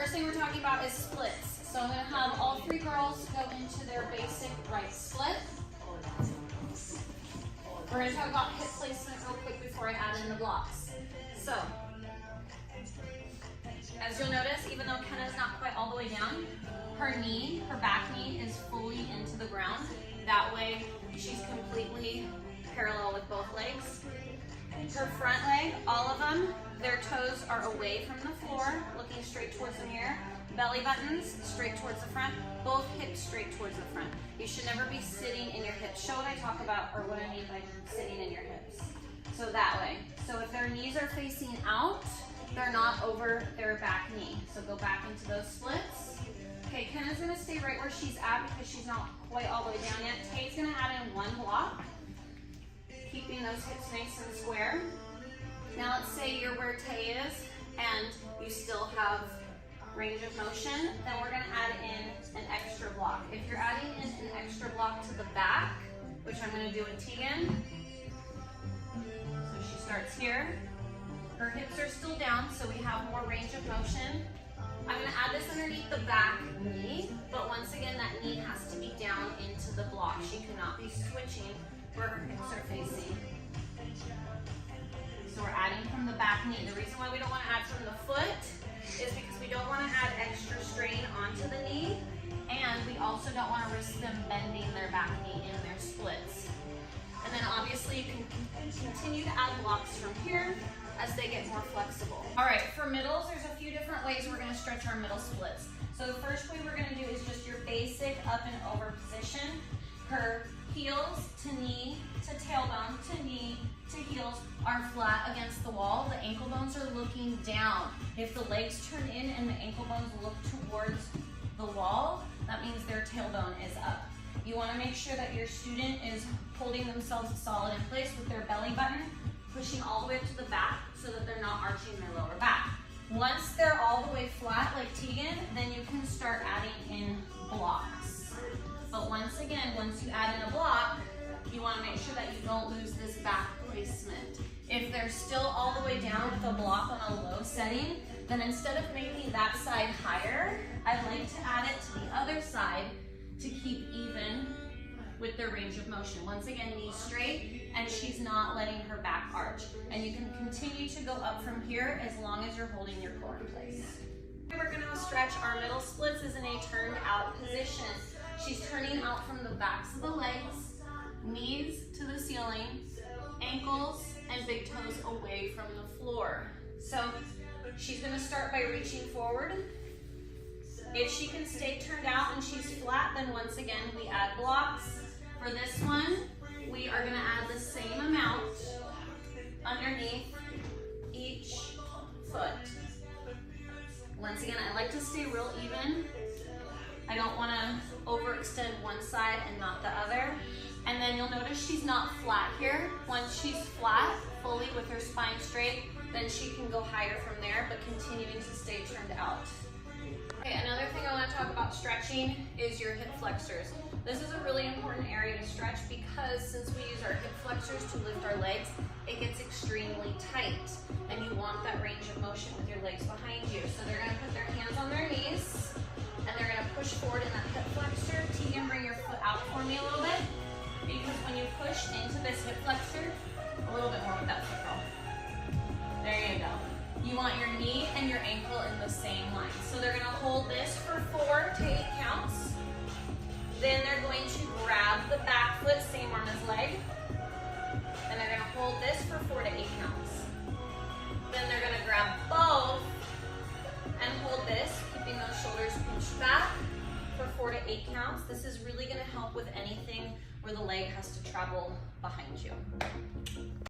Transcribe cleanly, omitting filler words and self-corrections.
first thing we're talking about is splits. So I'm going to have all three girls go into their basic right split. We're going to talk about hip placement real quick before I add in the blocks. So, as you'll notice, even though Kenna's not quite all the way down, her knee, her back knee is fully into the ground. That way, she's completely parallel with both legs. Her front leg, all of them, their toes are away from the floor, looking straight towards the mirror. Belly buttons straight towards the front, both hips straight towards the front. You should never be sitting in your hips. Show what I talk about, or what I mean by sitting in your hips. So that way. So if their knees are facing out, they're not over their back knee. So go back into those splits. Okay, Kenna's gonna stay right where she's at because she's not quite all the way down yet. Tate's gonna add in one block, keeping those hips nice and square. Now let's say you're where Tay is and you still have range of motion, then we're gonna add in an extra block. If you're adding in an extra block to the back, which I'm gonna do with Tegan, so she starts here, her hips are still down, so we have more range of motion. I'm gonna add this underneath the back knee, but once again, that knee has to be down into the block. She cannot be switching where her hips are facing. So we're adding from the back knee. The reason why we don't wanna add from the foot is because we don't want to add extra strain onto the knee, and we also don't want to risk them bending their back knee in their splits. And then obviously you can continue to add blocks from here as they get more flexible. All right, for middles, there's a few different ways we're going to stretch our middle splits. So the first way we're going to do is just your basic up and over position. Her heels to knee to tailbone to knee to heels are flat against the wall. The ankle bones are looking down. If the legs turn in and the ankle bones look towards the wall, that means their tailbone is up. You want to make sure that your student is holding themselves solid in place with their belly button, pushing all the way up to the back so that they're not arching their lower back. Once they're all the way flat like Tegan, then you can start adding in blocks. But once again, once you add in a block, you want to make sure that you don't lose this back placement. If they're still all the way down with a block on a low setting, then instead of making that side higher, I like to add it to the other side to keep even with their range of motion. Once again, knees straight, and she's not letting her back arch. And you can continue to go up from here as long as you're holding your core in place. We're going to stretch our middle splits is in a turned out position. She's turning out from the backs of the legs, knees to the ceiling, ankles and big toes away from the floor. So she's going to start by reaching forward. If she can stay turned out and she's flat, then once again we add blocks. For this one, we are going to add the same amount underneath each foot. Once again, I like to stay real even. I don't want to overextend one side and not the other. And then you'll notice she's not flat here. Once she's flat, fully with her spine straight, then she can go higher from there, but continuing to stay turned out. Okay, another thing I want to talk about stretching is your hip flexors. This is a really important area to stretch because since we use our hip flexors to lift our legs, it gets extremely tight. And you want that range of motion with your legs behind you. So they're going to put their hands on their knees, and they're going to push forward in that hip flexor. Tegan, bring your foot out for me a little bit, because when you push into this hip flexor, a little bit more with that foot roll. There you go. You want your knee and your ankle in the same line. So they're going to hold this for 4 to 8 counts. Then they're going to grab the back foot, same arm as leg. And they're going to hold this for 4 to 8 counts. Then they're going to grab both and hold this, keeping those shoulders pinched back for 4 to 8 counts. This is really going to help with anything where the leg has to travel behind you.